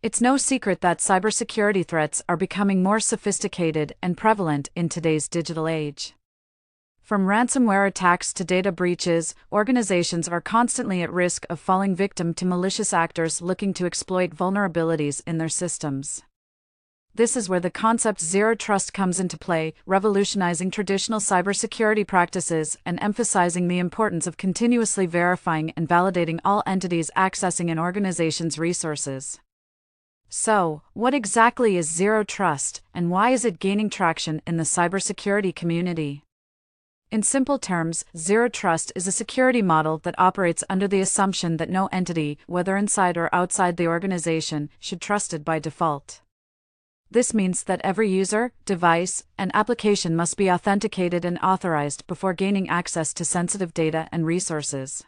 It's no secret that cybersecurity threats are becoming more sophisticated and prevalent in today's digital age. From ransomware attacks to data breaches, organizations are constantly at risk of falling victim to malicious actors looking to exploit vulnerabilities in their systems. This is where the concept zero trust comes into play, revolutionizing traditional cybersecurity practices and emphasizing the importance of continuously verifying and validating all entities accessing an organization's resources. So, what exactly is zero trust, and why is it gaining traction in the cybersecurity community? In simple terms, zero trust is a security model that operates under the assumption that no entity, whether inside or outside the organization, should be trusted by default. This means that every user, device, and application must be authenticated and authorized before gaining access to sensitive data and resources.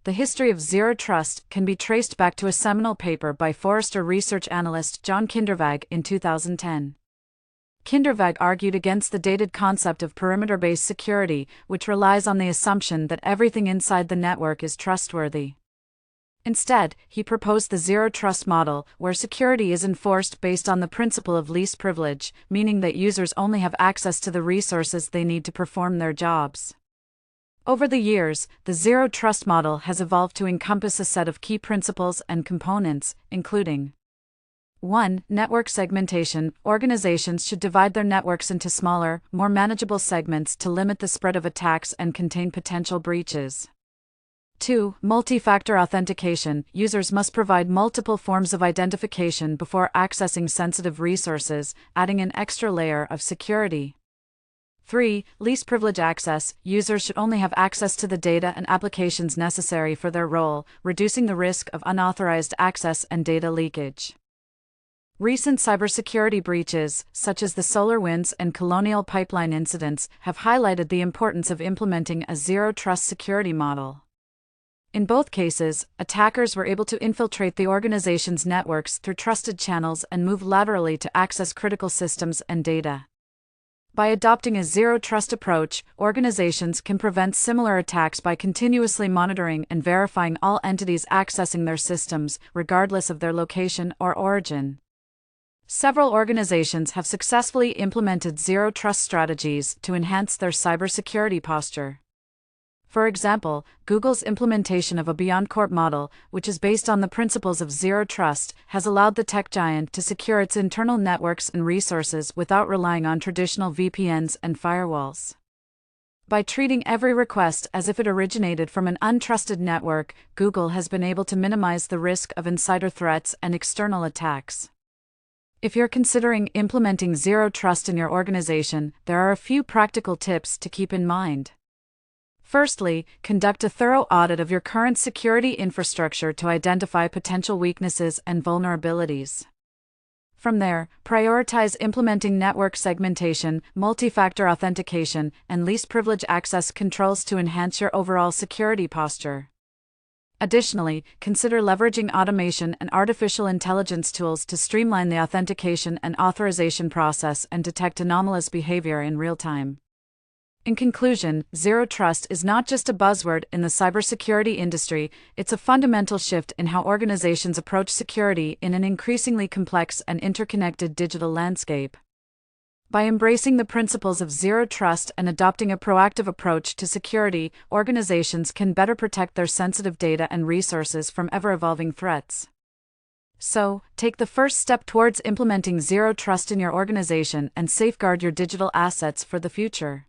The history of zero trust can be traced back to a seminal paper by Forrester research analyst John Kindervag in 2010. Kindervag argued against the dated concept of perimeter-based security, which relies on the assumption that everything inside the network is trustworthy. Instead, he proposed the zero-trust model, where security is enforced based on the principle of least privilege, meaning that users only have access to the resources they need to perform their jobs. Over the years, the zero-trust model has evolved to encompass a set of key principles and components, including 1. Network segmentation. Organizations should divide their networks into smaller, more manageable segments to limit the spread of attacks and contain potential breaches. 2. Multi-factor authentication. Users must provide multiple forms of identification before accessing sensitive resources, adding an extra layer of security. 3. Least privilege access. Users should only have access to the data and applications necessary for their role, reducing the risk of unauthorized access and data leakage. Recent cybersecurity breaches, such as the SolarWinds and Colonial Pipeline incidents, have highlighted the importance of implementing a zero-trust security model. In both cases, attackers were able to infiltrate the organization's networks through trusted channels and move laterally to access critical systems and data. By adopting a zero-trust approach, organizations can prevent similar attacks by continuously monitoring and verifying all entities accessing their systems, regardless of their location or origin. Several organizations have successfully implemented zero-trust strategies to enhance their cybersecurity posture. For example, Google's implementation of a BeyondCorp model, which is based on the principles of zero trust, has allowed the tech giant to secure its internal networks and resources without relying on traditional VPNs and firewalls. By treating every request as if it originated from an untrusted network, Google has been able to minimize the risk of insider threats and external attacks. If you're considering implementing zero trust in your organization, there are a few practical tips to keep in mind. Firstly, conduct a thorough audit of your current security infrastructure to identify potential weaknesses and vulnerabilities. From there, prioritize implementing network segmentation, multi-factor authentication, and least privilege access controls to enhance your overall security posture. Additionally, consider leveraging automation and artificial intelligence tools to streamline the authentication and authorization process and detect anomalous behavior in real time. In conclusion, zero trust is not just a buzzword in the cybersecurity industry, it's a fundamental shift in how organizations approach security in an increasingly complex and interconnected digital landscape. By embracing the principles of zero trust and adopting a proactive approach to security, organizations can better protect their sensitive data and resources from ever-evolving threats. So, take the first step towards implementing zero trust in your organization and safeguard your digital assets for the future.